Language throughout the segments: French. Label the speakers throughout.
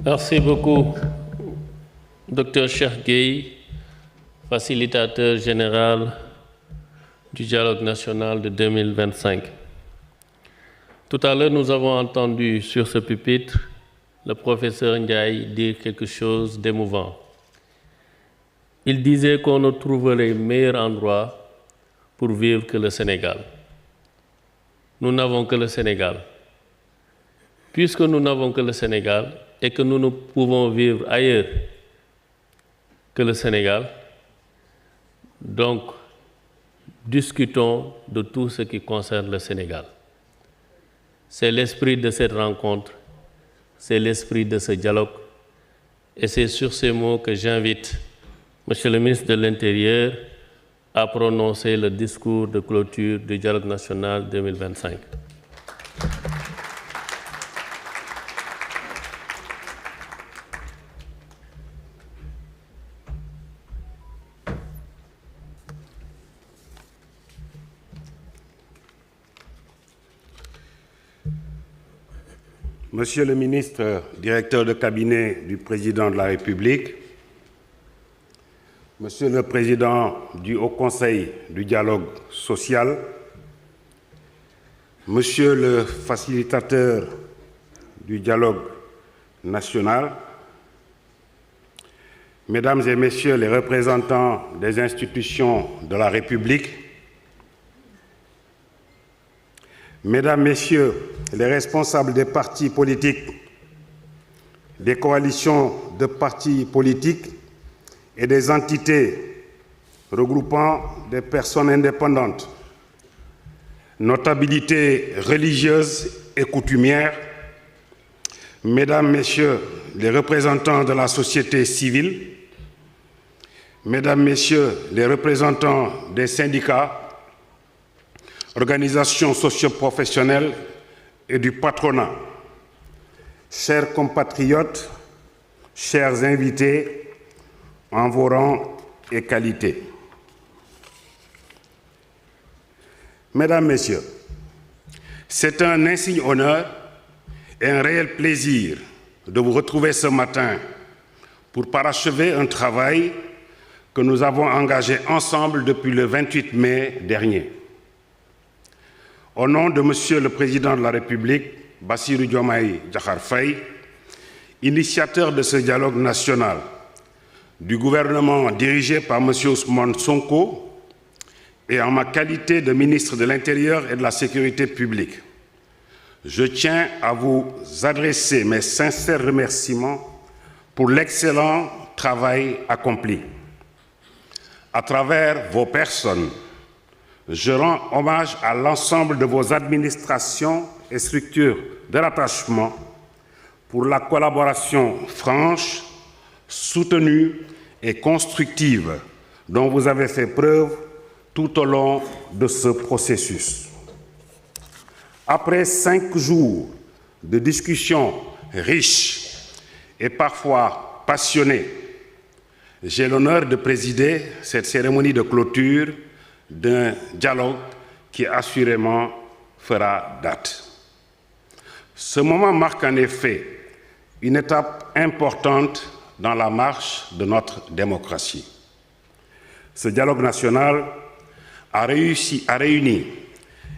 Speaker 1: Merci beaucoup, Dr Cheikh Gueye, facilitateur général du dialogue national de 2025. Tout à l'heure, nous avons entendu sur ce pupitre le professeur Ndiaye dire quelque chose d'émouvant. Il disait qu'on ne trouverait meilleur endroit pour vivre que le Sénégal. Nous n'avons que le Sénégal. Puisque nous n'avons que le Sénégal et que nous ne pouvons vivre ailleurs que le Sénégal, donc discutons de tout ce qui concerne le Sénégal. C'est l'esprit de cette rencontre, c'est l'esprit de ce dialogue, et c'est sur ces mots que j'invite Monsieur le ministre de l'Intérieur à prononcer le discours de clôture du dialogue national 2025.
Speaker 2: Monsieur le ministre, directeur de cabinet du Président de la République, Monsieur le Président du Haut Conseil du dialogue social, Monsieur le facilitateur du dialogue national, Mesdames et Messieurs les représentants des institutions de la République, Mesdames, Messieurs les responsables des partis politiques, des coalitions de partis politiques et des entités regroupant des personnes indépendantes, notabilités religieuses et coutumières, Mesdames, Messieurs les représentants de la société civile, Mesdames, Messieurs les représentants des syndicats, organisations socio-professionnelles et du patronat, chers compatriotes, chers invités, en vos rangs et qualités. Mesdames, Messieurs, c'est un insigne honneur et un réel plaisir de vous retrouver ce matin pour parachever un travail que nous avons engagé ensemble depuis le 28 mai dernier. Au nom de Monsieur le Président de la République, Bassirou Diomaye Diakhar Faye, initiateur de ce dialogue national, du gouvernement dirigé par M. Ousmane Sonko, et en ma qualité de ministre de l'Intérieur et de la Sécurité publique, je tiens à vous adresser mes sincères remerciements pour l'excellent travail accompli. À travers vos personnes, je rends hommage à l'ensemble de vos administrations et structures de rattachement pour la collaboration franche, soutenue et constructive dont vous avez fait preuve tout au long de ce processus. Après 5 jours de discussions riches et parfois passionnées, j'ai l'honneur de présider cette cérémonie de clôture d'un dialogue qui assurément fera date. Ce moment marque en effet une étape importante dans la marche de notre démocratie. Ce dialogue national a réuni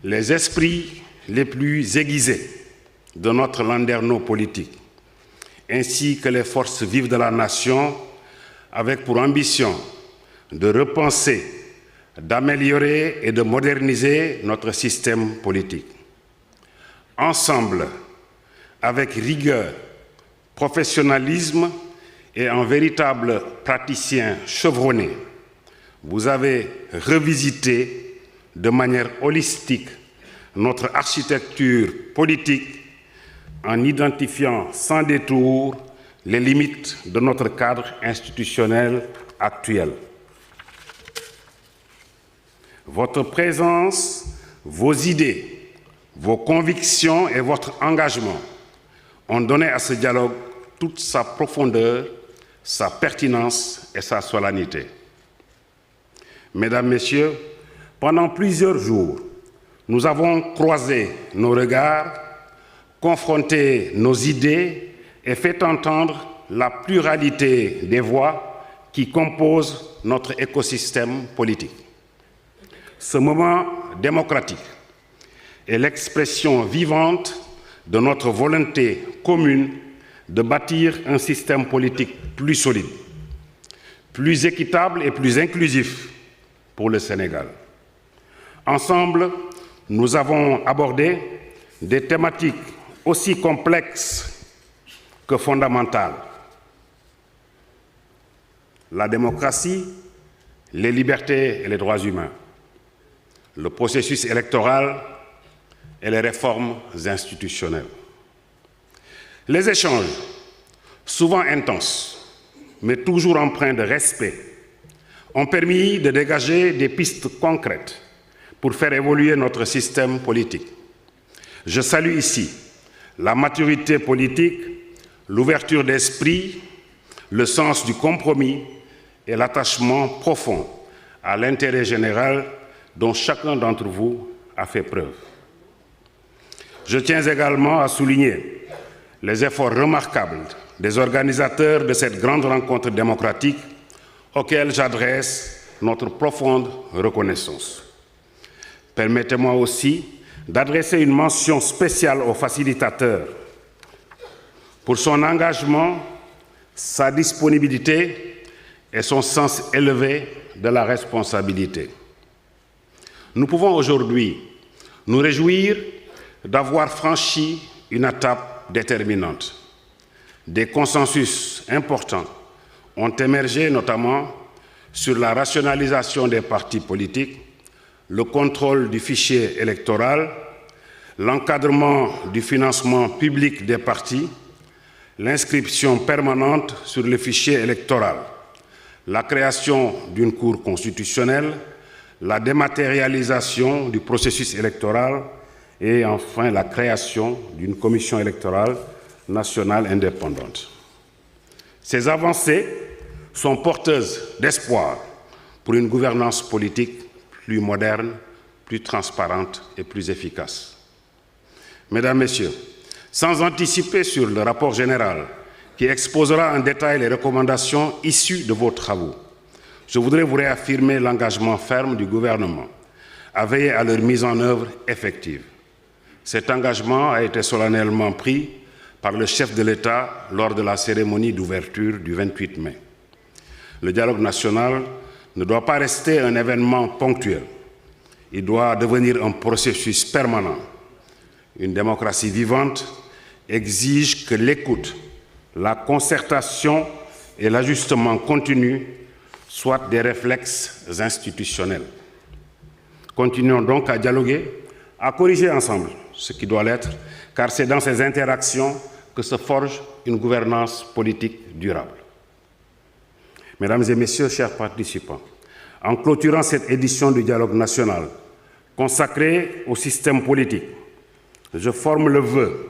Speaker 2: les esprits les plus aiguisés de notre landerneau politique, ainsi que les forces vives de la nation, avec pour ambition de repenser, d'améliorer et de moderniser notre système politique. Ensemble, avec rigueur, professionnalisme et un véritable praticien chevronné, vous avez revisité de manière holistique notre architecture politique en identifiant sans détour les limites de notre cadre institutionnel actuel. Votre présence, vos idées, vos convictions et votre engagement ont donné à ce dialogue toute sa profondeur, sa pertinence et sa solennité. Mesdames, Messieurs, pendant plusieurs jours, nous avons croisé nos regards, confronté nos idées et fait entendre la pluralité des voix qui composent notre écosystème politique. Ce moment démocratique est l'expression vivante de notre volonté commune de bâtir un système politique plus solide, plus équitable et plus inclusif pour le Sénégal. Ensemble, nous avons abordé des thématiques aussi complexes que fondamentales. La démocratie, les libertés et les droits humains, le processus électoral et les réformes institutionnelles. Les échanges, souvent intenses, mais toujours empreints de respect, ont permis de dégager des pistes concrètes pour faire évoluer notre système politique. Je salue ici la maturité politique, l'ouverture d'esprit, le sens du compromis et l'attachement profond à l'intérêt général dont chacun d'entre vous a fait preuve. Je tiens également à souligner les efforts remarquables des organisateurs de cette grande rencontre démocratique auxquels j'adresse notre profonde reconnaissance. Permettez-moi aussi d'adresser une mention spéciale au facilitateur pour son engagement, sa disponibilité et son sens élevé de la responsabilité. Nous pouvons aujourd'hui nous réjouir d'avoir franchi une étape déterminante. Des consensus importants ont émergé notamment sur la rationalisation des partis politiques, le contrôle du fichier électoral, l'encadrement du financement public des partis, l'inscription permanente sur le fichier électoral, la création d'une Cour constitutionnelle, la dématérialisation du processus électoral et enfin la création d'une commission électorale nationale indépendante. Ces avancées sont porteuses d'espoir pour une gouvernance politique plus moderne, plus transparente et plus efficace. Mesdames, Messieurs, sans anticiper sur le rapport général qui exposera en détail les recommandations issues de vos travaux, je voudrais vous réaffirmer l'engagement ferme du gouvernement à veiller à leur mise en œuvre effective. Cet engagement a été solennellement pris par le chef de l'État lors de la cérémonie d'ouverture du 28 mai. Le dialogue national ne doit pas rester un événement ponctuel. Il doit devenir un processus permanent. Une démocratie vivante exige que l'écoute, la concertation et l'ajustement continu soient des réflexes institutionnels. Continuons donc à dialoguer, à corriger ensemble ce qui doit l'être, car c'est dans ces interactions que se forge une gouvernance politique durable. Mesdames et Messieurs, chers participants, en clôturant cette édition du dialogue national consacrée au système politique, je forme le vœu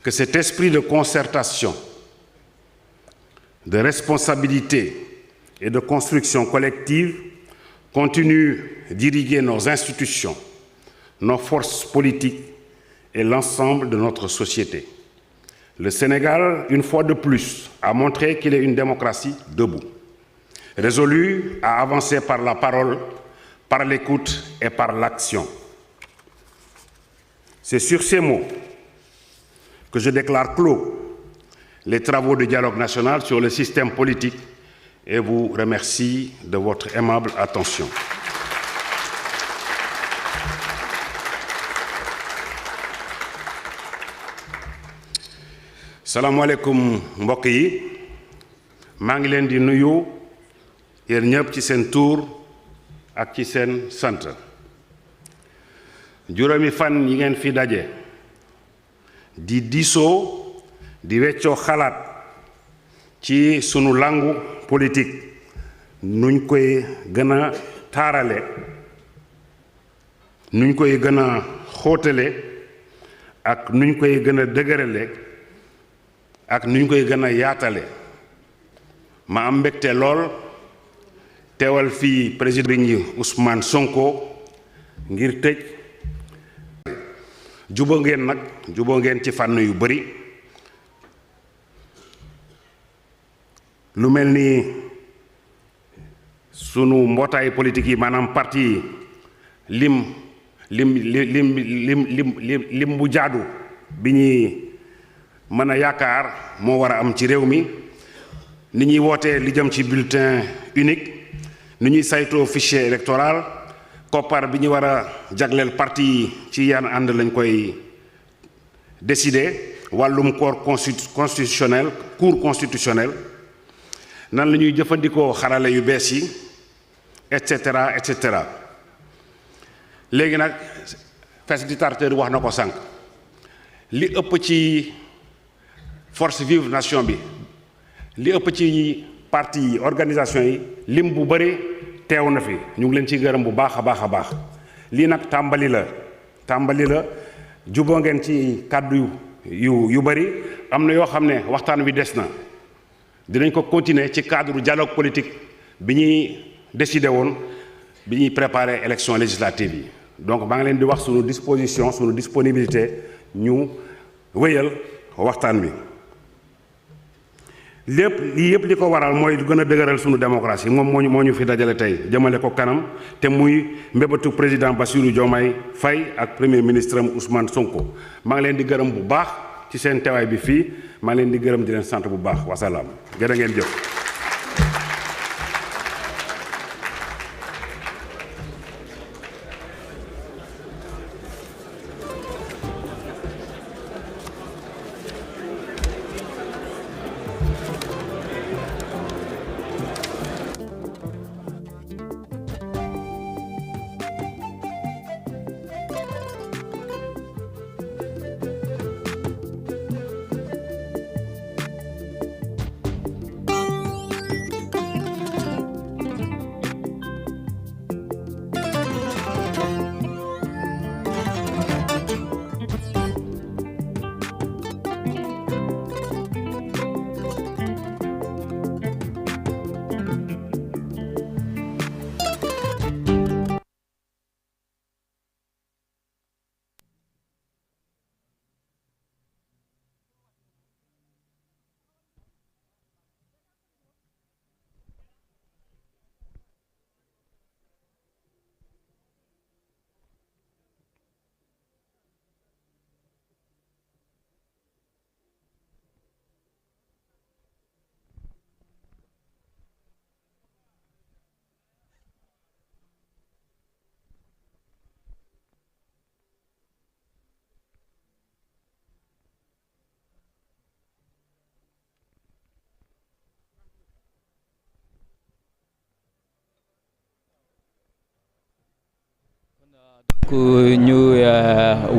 Speaker 2: que cet esprit de concertation, de responsabilité et de construction collective continue d'irriguer nos institutions, nos forces politiques et l'ensemble de notre société. Le Sénégal, une fois de plus, a montré qu'il est une démocratie debout, résolue à avancer par la parole, par l'écoute et par l'action. C'est sur ces mots que je déclare clos les travaux du dialogue national sur le système politique et vous remercie de votre aimable attention. Salam alaikum mbokk yi maa ngi leen di nuyu yéen ñëpp ci seen tur ak ci seen sant juróomi fan yi ngeen fi daje di diisoo di weccoo xalaat ci sunu langu politique nuñ koy gën a taarale nuñ koy gën a xóotale ak nuñ koy gën a dëgërale ak nuñ koy gën a yaatale ma am mbégte lool teewal fii président yi Ousmane Sonko ngir tëj juboo ngeen ci fànn yu bari lu mel ni sunu mbootaay politique yi maanaam parti yi lim bu jaadu bi ñuy mën a yaakaar moo war a am ci réew mi ni ñuy wootee li jëm ci bulletin unique ni ñuy saytoo fichier électoral koppar bi ñu war a jagleel parti yi ci yan ànd lañ koy décider wàllum cour constitutionnel nan la ñuy jëfandikoo xarale yu bees yi et cetera et cetera léegi nag facilitateur wax na ko sànq li ëpp ci force vive nation bi li ëpp ci parti yi organisation yi lim bu bëri teew na fi ñu ngi leen ciy gërëm bu baax a baax a baax lii nag tàmbali la juboo ngeen ci kàddu yu bëri am na yoo xam ne waxtaan wi des na dinañ ko continuer ci cadre dialogue politique bi ñuy décidé woon bi ñuy préparer élection législative yi donc maa ngi leen di wax sunu disposition sunu disponibilité ñu wéyal waxtaan wi lii yëpp li ko waral mooy gën a dëgëral sunu démocratie moom moo ñu fi dajale tey jëmale ko kanam te muy mbébatu président Bassirou Diomaye Faye ak premier ministre am Ousmane Sonko maa ngi leen di gërëm bu baax ci seen teewaay bi fii maa ngi leen di gërëm di leen sant bu baax wasalaam jërë ngeen jëf.
Speaker 3: ñu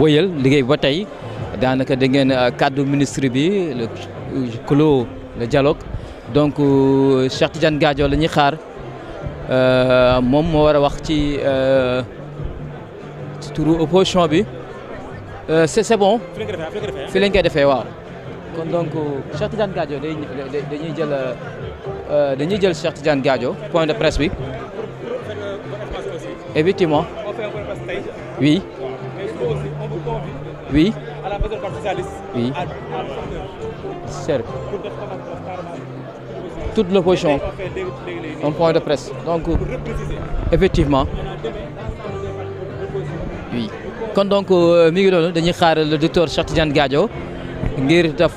Speaker 3: wëyal liggéey ba tey daanaka da ngeen kàddu ministre bi le clos le dialogue donc Cheikh Tidiane Gadio la ñuy xaar moom moo war a wax ci turu opposition bi c'est bon fi lañ koy defee waaw kon donc Cheikh Tidiane Gadio dañuy jël Cheikh Tidiane Gadio point de presse bi effectivement. Oui. Oui.
Speaker 4: À la maison du Parti socialiste.
Speaker 3: Oui. Certes. Toute l'opposition. Un point de presse. Donc, effectivement. Oui. Kon donc mi ngi doon dañuy xaar le docteur Cheikh Tidiane Gadio ngir def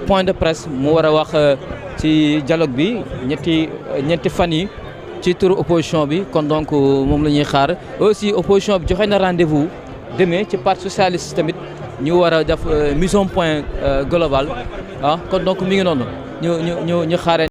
Speaker 3: point de presse mu war a wax ci dialogue bi ñetti fan yi ci turu opposition bi kon donc moom la ñuy xaar aussi opposition bi joxe na rendez-vous demain ci parti socialiste tamit ñu war a def mise au point global kon donc mi ngi noonu ñu xaaree